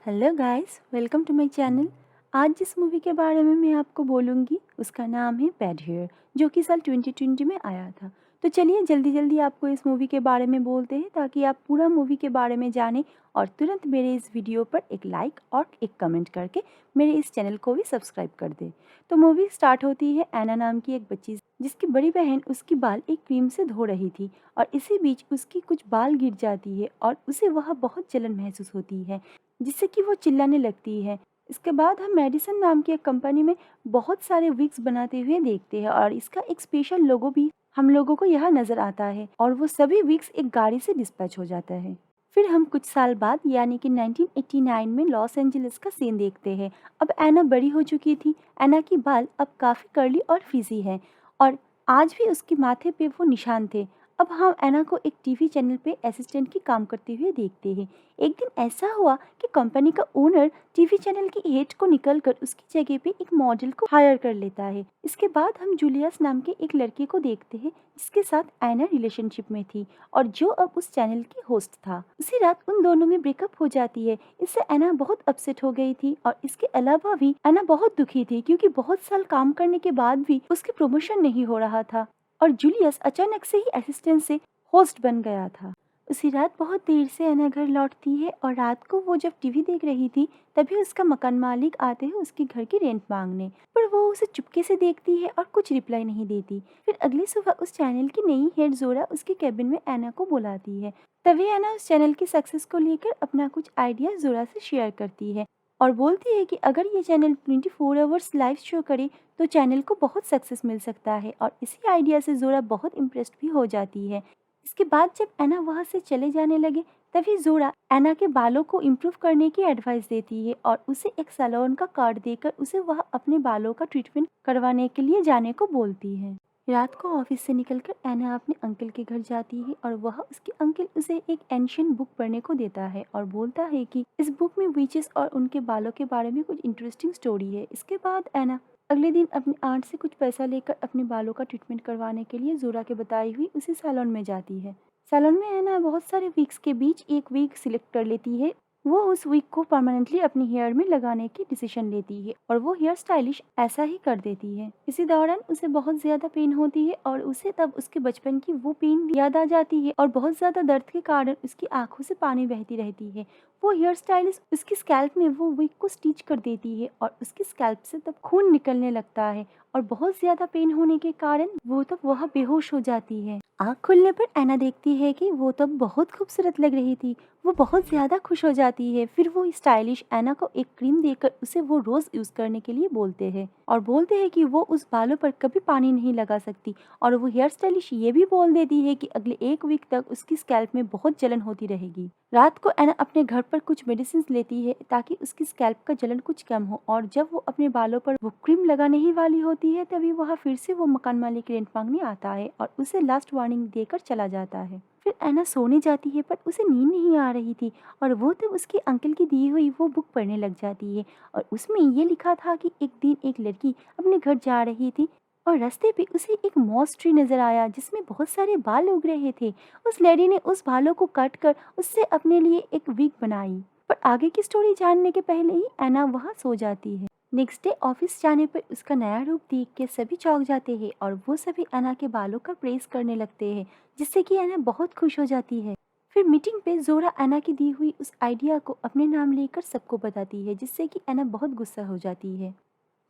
Hello guys, welcome to my channel. आज जिस movie के बारे में मैं आपको बोलूँगी उसका नाम है बैड हेयर, जो कि साल 2020 में आया था। तो चलिए जल्दी जल्दी आपको इस मूवी के बारे में बोलते हैं ताकि आप पूरा मूवी के बारे में जानें और तुरंत मेरे इस वीडियो पर एक लाइक और एक कमेंट करके मेरे इस चैनल को भी सब्सक्राइब कर दें। तो मूवी स्टार्ट होती है एना नाम की एक बच्ची से, जिसकी बड़ी बहन उसकी बाल एक क्रीम से धो रही थी और इसी बीच उसकी कुछ बाल गिर जाती है और उसे वह बहुत जलन महसूस होती है, जिससे कि वो चिल्लाने लगती है। इसके बाद हम मेडिसन नाम की एक कंपनी में बहुत सारे विग्स बनाते हुए देखते हैं और इसका एक स्पेशल लोगो भी हम लोगों को यहाँ नजर आता है और वो सभी विग्स एक गाड़ी से डिस्पैच हो जाता है। फिर हम कुछ साल बाद यानी कि 1989 में लॉस एंजलिस का सीन देखते हैं। अब एना बड़ी हो चुकी थी। एना की बाल अब काफ़ी कर्ली और फ्रीजी है और आज भी उसके माथे पे वो निशान थे। अब हम एना को एक टीवी चैनल पे असिस्टेंट की काम करते हुए देखते हैं। एक दिन ऐसा हुआ कि कंपनी का ओनर टीवी चैनल की हेड को निकलकर उसकी जगह पे एक मॉडल को हायर कर लेता है। इसके बाद हम जूलियस नाम के एक लड़के को देखते हैं जिसके साथ एना रिलेशनशिप में थी और जो अब उस चैनल की होस्ट था। उसी रात उन दोनों में ब्रेकअप हो जाती है। इससे एना बहुत अपसेट हो गई थी और इसके अलावा भी एना बहुत दुखी थी क्योंकि बहुत साल काम करने के बाद भी उसकी प्रमोशन नहीं हो रहा था और जूलियस अचानक से ही असिस्टेंट से होस्ट बन गया था। उसी रात बहुत देर से एना घर लौटती है और रात को वो जब टीवी देख रही थी तभी उसका मकान मालिक आते हैं उसके घर की रेंट मांगने, पर वो उसे चुपके से देखती है और कुछ रिप्लाई नहीं देती। फिर अगली सुबह उस चैनल की नई हेड जोरा उसके कैबिन में एना को बुलाती है। तभी एना उस चैनल की सक्सेस को लेकर अपना कुछ आइडिया जोरा से शेयर करती है और बोलती है कि अगर ये चैनल 24 आवर्स लाइव शो करे तो चैनल को बहुत सक्सेस मिल सकता है और इसी आइडिया से जोरा बहुत इम्प्रेस्ड भी हो जाती है। इसके बाद जब एना वहाँ से चले जाने लगे तभी जोरा एना के बालों को इम्प्रूव करने की एडवाइस देती है और उसे एक सैलून का कार्ड देकर उसे वह अपने बालों का ट्रीटमेंट करवाने के लिए जाने को बोलती है। रात को ऑफिस से निकलकर एना अपने अंकल के घर जाती है और वह उसके अंकल उसे एक एंशियंट बुक पढ़ने को देता है और बोलता है कि इस बुक में विचेस और उनके बालों के बारे में कुछ इंटरेस्टिंग स्टोरी है। इसके बाद एना अगले दिन अपनी आंट से कुछ पैसा लेकर अपने बालों का ट्रीटमेंट करवाने के लिए जोरा के बताई हुई उसी सैलून में जाती है। सैलून में एना बहुत सारे विग्स के बीच एक विग सिलेक्ट कर लेती है। वो उस विग को परमानेंटली अपनी हेयर में लगाने की डिसीजन लेती है और वो हेयर स्टाइलिश ऐसा ही कर देती है। इसी दौरान उसे बहुत ज्यादा पेन होती है और उसे तब उसके बचपन की वो पेन याद आ जाती है और बहुत ज्यादा दर्द के कारण उसकी आंखों से पानी बहती रहती है। वो हेयर स्टाइलिस्ट उसकी स्कैल्प में वो विग को स्टिच कर देती है और उसकी स्कैल्प से तब खून निकलने लगता है और बहुत ज्यादा पेन होने के कारण वो तब वह बेहोश हो जाती है। आँख खुलने पर एना देखती है कि वो तब बहुत खूबसूरत लग रही थी। वो बहुत ज़्यादा खुश हो जाती है। फिर वो स्टाइलिश एना को एक क्रीम देकर उसे वो रोज़ यूज़ करने के लिए बोलते हैं और बोलते हैं कि वो उस बालों पर कभी पानी नहीं लगा सकती और वो हेयर स्टाइलिश ये भी बोल देती है कि अगले एक वीक तक उसकी स्कैल्प में बहुत जलन होती रहेगी। रात को एना अपने घर पर कुछ मेडिसिन लेती है ताकि उसकी स्कैल्प का जलन कुछ कम हो और जब वो अपने बालों पर वो क्रीम लगाने ही वाली होती है तभी वह फिर से वो मकान मालिक रेंट मांगने आता है और उसे लास्ट वार्निंग देकर चला जाता है। फिर एना सोने जाती है पर उसे नींद नहीं आ रही थी और वो तब उसके अंकल की दी हुई वो बुक पढ़ने लग जाती है और उसमें ये लिखा था कि एक दिन एक लड़की अपने घर जा रही थी और रास्ते पे उसे एक मॉस ट्री नजर आया जिसमें बहुत सारे बाल उग रहे थे। उस लेडी ने उस बालों को काट कर उससे अपने लिए एक विग बनाई। पर आगे की स्टोरी जानने के पहले ही एना वहाँ सो जाती है। नेक्स्ट डे ऑफिस जाने पर उसका नया रूप देख के सभी चौंक जाते हैं और वो सभी एना के बालों का प्रेस करने लगते हैं, जिससे कि एना बहुत खुश हो जाती है। फिर मीटिंग पे जोरा एना की दी हुई उस आइडिया को अपने नाम लेकर सबको बताती है, जिससे कि एना बहुत गुस्सा हो जाती है।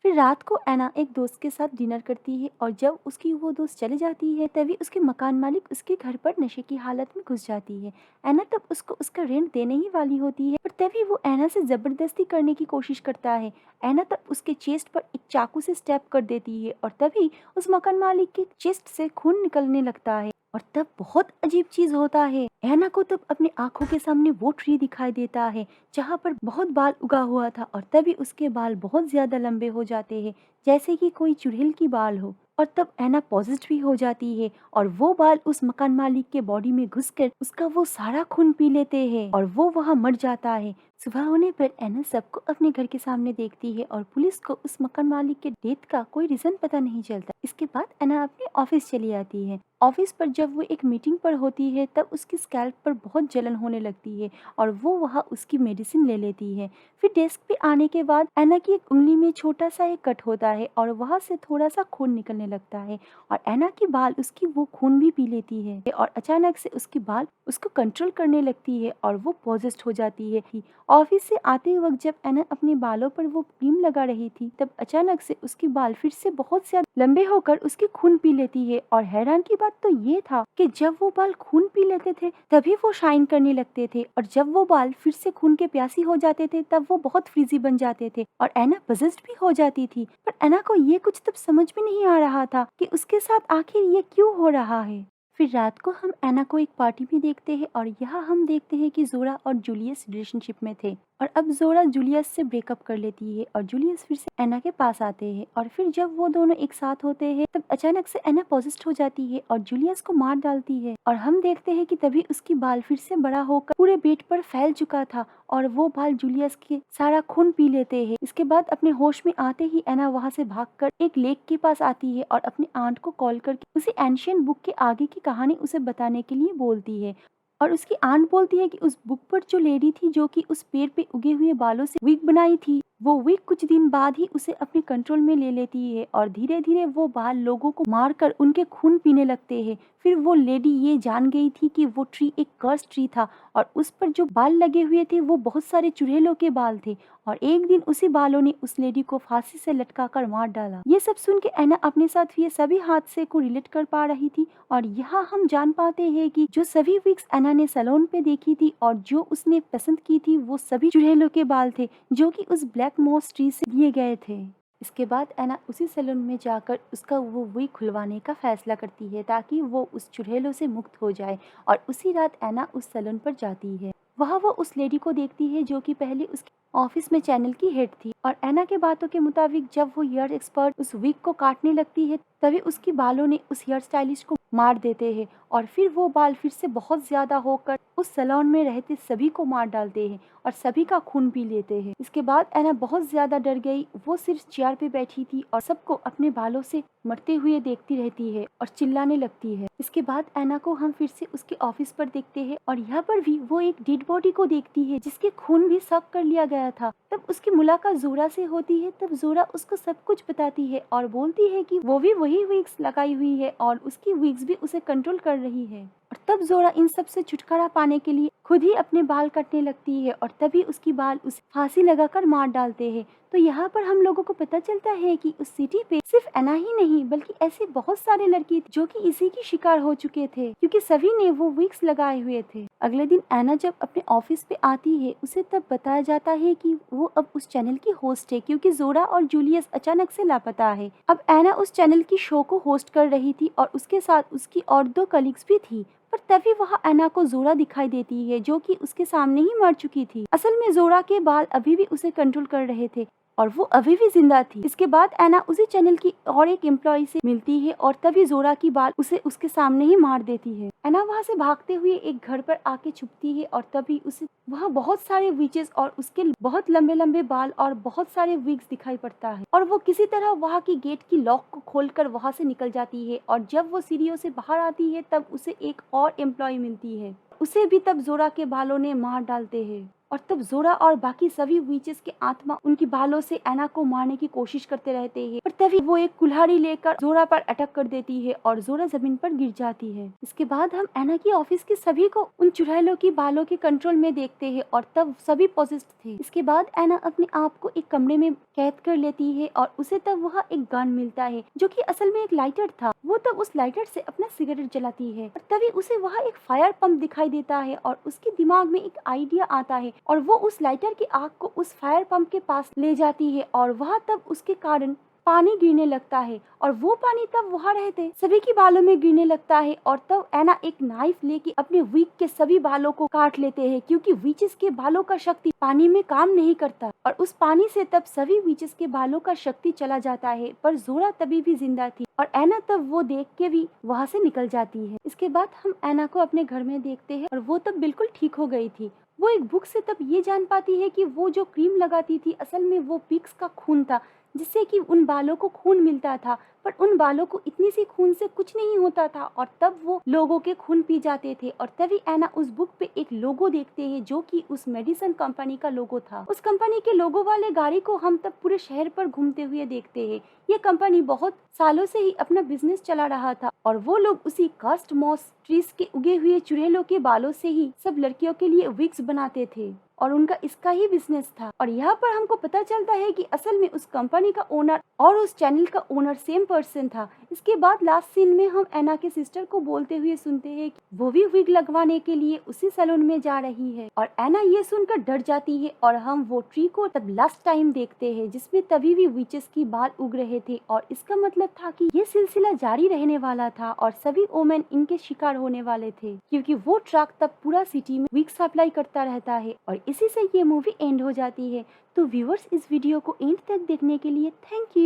फिर रात को एना एक दोस्त के साथ डिनर करती है और जब उसकी वो दोस्त चली जाती है तभी उसके मकान मालिक उसके घर पर नशे की हालत में घुस जाती है। एना तब उसको उसका रेंट देने ही वाली होती है पर तभी वो एना से जबरदस्ती करने की कोशिश करता है। एना तब उसके चेस्ट पर एक चाकू से स्टैब कर देती है और तभी उस मकान मालिक के चेस्ट से खून निकलने लगता है और तब बहुत अजीब चीज होता है। एना को तब अपनी आंखों के सामने वो ट्री दिखाई देता है जहाँ पर बहुत बाल उगा हुआ था और तभी उसके बाल बहुत ज्यादा लंबे हो जाते हैं, जैसे कि कोई चुड़ैल की बाल हो। और तब एना पॉजिटिव भी हो जाती है और वो बाल उस मकान मालिक के बॉडी में घुसकर उसका वो सारा खून पी लेते हैं और वो वहाँ मर जाता है। सुबह होने पर एना सबको अपने घर के सामने देखती है और पुलिस को उस मकान मालिक के डेथ का कोई रीजन पता नहीं चलता। इसके बाद एना अपने ऑफिस चली आती है। ऑफिस पर जब वो एक मीटिंग पर होती है तब उसकी स्कैल्प पर बहुत जलन होने लगती है और वो वहाँ उसकी मेडिसिन ले लेती है। फिर डेस्क पे आने के बाद एना की एक उंगली में छोटा सा एक कट होता है और वहाँ से थोड़ा सा खून निकलने लगता है और एना की बाल उसकी वो खून भी पी लेती है और अचानक से उसकी बाल उसको कंट्रोल करने लगती है और वो पोजेस्ड हो जाती है। ऑफिस से आते वक्त जब एना अपने बालों पर वो क्रीम लगा रही थी तब अचानक से उसके बाल फिर से बहुत से लंबे होकर उसकी खून पी लेती है और हैरान की बात तो ये था कि जब वो बाल खून पी लेते थे तभी वो शाइन करने लगते थे और जब वो बाल फिर से खून के प्यासी हो जाते थे तब वो बहुत फ्रीजी बन जाते थे और एना पजेस्ड भी हो जाती थी। पर एना को ये कुछ तब समझ में नहीं आ रहा था कि उसके साथ आखिर ये क्यों हो रहा है। फिर रात को हम एना को एक पार्टी में देखते हैं और यहाँ हम देखते हैं कि जोरा और जूलियस रिलेशनशिप में थे और अब जोरा जूलियस से ब्रेकअप कर लेती है और जूलियस फिर से एना के पास आते हैं और फिर जब वो दोनों एक साथ होते हैं तब अचानक से एना पोजेस्ड हो जाती है और जूलियस को मार डालती है और हम देखते हैं कि तभी उसकी बाल फिर से बड़ा होकर पूरे बेड पर फैल चुका था और वो बाल जूलियस के सारा खून पी लेते हैं। इसके बाद अपने होश में आते ही एना वहाँ से भागकर एक लेक के पास आती है और अपनी आंट को कॉल करके उसी एंशियंट बुक के आगे की कहानी उसे बताने के लिए बोलती है और उसकी आंट बोलती है कि उस बुक पर जो लेडी थी जो कि उस पेड़ पे उगे हुए बालों से विग बनाई थी वो विग कुछ दिन बाद ही उसे अपने कंट्रोल में ले लेती है और धीरे धीरे वो बाल लोगों को मारकर उनके खून पीने लगते हैं। फिर वो लेडी ये जान गई थी कि वो ट्री एक कर्स ट्री था और उस पर जो बाल लगे हुए थे वो बहुत सारे चुड़ैलों के बाल थे और एक दिन उसी बालों ने उस लेडी को फांसी से लटकाकर मार डाला। ये सब सुन के एना अपने साथ ये सभी हादसे को रिलेट कर पा रही थी और यहाँ हम जान पाते हैं कि जो सभी विग्स एना ने सैलून पे देखी थी और जो उसने पसंद की थी वो सभी चुड़ैलों के बाल थे जो कि उस ब्लैक मॉस ट्री से दिए गए थे। इसके बाद एना उसी सैलून में जाकर उसका वो विग खुलवाने का फैसला करती है ताकि वो उस चुड़ैलों से मुक्त हो जाए और उसी रात एना उस सैलून पर जाती है। वहाँ वो उस लेडी को देखती है जो कि पहले उसके ऑफिस में चैनल की हेड थी और एना के बातों के मुताबिक जब वो हेयर एक्सपर्ट उस विग को काटने लगती है तभी उसकी बालों ने उस हेयर स्टाइलिस्ट को मार देते हैं और फिर वो बाल फिर से बहुत ज्यादा होकर उस सैलून में रहते सभी को मार डालते हैं और सभी का खून पी लेते हैं। इसके बाद एना बहुत ज्यादा डर गई। वो सिर्फ चेयर पे बैठी थी और सबको अपने बालों से मरते हुए देखती रहती है और चिल्लाने लगती है। इसके बाद एना को हम फिर से उसके ऑफिस पर देखते हैं और यहाँ पर भी वो एक डेड बॉडी को देखती है जिसके खून भी सक कर लिया गया था। तब उसकी मुलाकात जोरा से होती है। तब जोरा उसको सब कुछ बताती है और बोलती है कि वो भी वही विग्स लगाई हुई है और उसकी विग्स भी उसे कंट्रोल कर रही है। और तब जोरा इन सब से छुटकारा पाने के लिए खुद ही अपने बाल काटने लगती है और तभी उसकी बाल उसे फांसी लगाकर मार डालते हैं। तो यहाँ पर हम लोगों को पता चलता है कि उस सिटी पे सिर्फ एना ही नहीं बल्कि ऐसे बहुत सारे लड़के थे जो कि इसी की शिकार हो चुके थे क्योंकि सभी ने वो विग्स लगाए हुए थे। अगले दिन एना जब अपने ऑफिस पे आती है उसे तब बताया जाता है कि वो अब उस चैनल की होस्ट है क्योंकि जोरा और जूलियस अचानक से लापता है। अब एना उस चैनल की शो को होस्ट कर रही थी और उसके साथ उसकी और दो कलीग्स भी थी। पर तभी वहाँ एना को जोरा दिखाई देती है जो कि उसके सामने ही मर चुकी थी। असल में जोरा के बाल अभी भी उसे कंट्रोल कर रहे थे और वो अभी भी जिंदा थी। इसके बाद एना उसी चैनल की और एक एम्प्लॉय से मिलती है और तभी जोरा की बाल उसे उसके सामने ही मार देती है। एना वहाँ से भागते हुए एक घर पर आके छुपती है और तभी उसे वहाँ बहुत सारे विचेस और उसके बहुत लंबे लंबे बाल और बहुत सारे विग्स दिखाई पड़ता है और वो किसी तरह वहाँ की गेट की लॉक को खोलकर वहाँ से निकल जाती है और जब वो सीढ़ियों से बाहर आती है तब उसे एक और एम्प्लॉय मिलती है। उसे भी तब जोरा के बालों ने मार डालते हैं और तब जोरा और बाकी सभी विचेस के आत्मा उनकी बालों से एना को मारने की कोशिश करते रहते हैं। पर तभी वो एक कुल्हाड़ी लेकर जोरा पर अटैक कर देती है और जोरा जमीन पर गिर जाती है। इसके बाद हम एना की ऑफिस के सभी को उन चुड़ैलों की बालों के कंट्रोल में देखते हैं और तब सभी पॉजेस्ड थे। इसके बाद एना अपने आप को एक कमरे में कैद कर लेती है और उसे तब वहाँ एक गन मिलता है जो कि असल में एक लाइटर था। वो तब उस लाइटर से अपना सिगरेट जलाती है और तभी उसे वहाँ एक फायर पंप दिखाई देता है और उसके दिमाग में एक आइडिया आता है और वो उस लाइटर की आग को उस फायर पंप के पास ले जाती है और वहाँ तब उसके कारण पानी गिरने लगता है और वो पानी तब वहाँ रहते सभी के बालों में गिरने लगता है और तब एना एक नाइफ लेके अपने विग के सभी बालों को काट लेते हैं क्योंकि विचेस के बालों का शक्ति पानी में काम नहीं करता और उस पानी से तब सभी विचेस के बालों का शक्ति चला जाता है। पर जोरा तभी भी जिंदा थी और एना तब वो देख के भी वहाँ से निकल जाती है। इसके बाद हम एना को अपने घर में देखते हैं और वो तब बिल्कुल ठीक हो गई थी। वो एक बुक से तब ये जान पाती है कि वो जो क्रीम लगाती थी असल में वो पिग्स का खून था जिससे कि उन बालों को खून मिलता था। पर उन बालों को इतनी सी खून से कुछ नहीं होता था और तब वो लोगों के खून पी जाते थे। और तभी एना उस बुक पे एक लोगो देखते हैं जो कि उस मेडिसिन कंपनी का लोगो था। उस कंपनी के लोगो वाले गाड़ी को हम तब पूरे शहर पर घूमते हुए देखते हैं। ये कंपनी बहुत सालों से ही अपना बिजनेस चला रहा था और वो लोग उसी कर्स्ट मॉस ट्रीज के उगे हुए चुड़ैलों के बालों से ही सब लड़कियों के लिए विग्स बनाते थे और उनका इसका ही बिजनेस था। और यहाँ पर हमको पता चलता है कि असल में उस कंपनी का ओनर और उस चैनल का ओनर सेम पर्सन था। इसके बाद लास्ट सीन में हम एना के सिस्टर को बोलते हुए सुनते हैं कि वो भी विग लगवाने के लिए उसी सैलून में जा रही है और एना ये सुनकर डर जाती है और हम वो ट्री को तब लास्ट टाइम देखते हैं जिसमें तभी भी विचेस की बाल उग रहे थे और इसका मतलब था कि ये सिलसिला जारी रहने वाला था और सभी ओमेन इनके शिकार होने वाले थे क्योंकि वो ट्रक तब पूरा सिटी में विग सप्लाई करता रहता है और इसी से ये मूवी एंड हो जाती है। तो व्यूअर्स इस वीडियो को एंड तक देखने के लिए थैंक यू।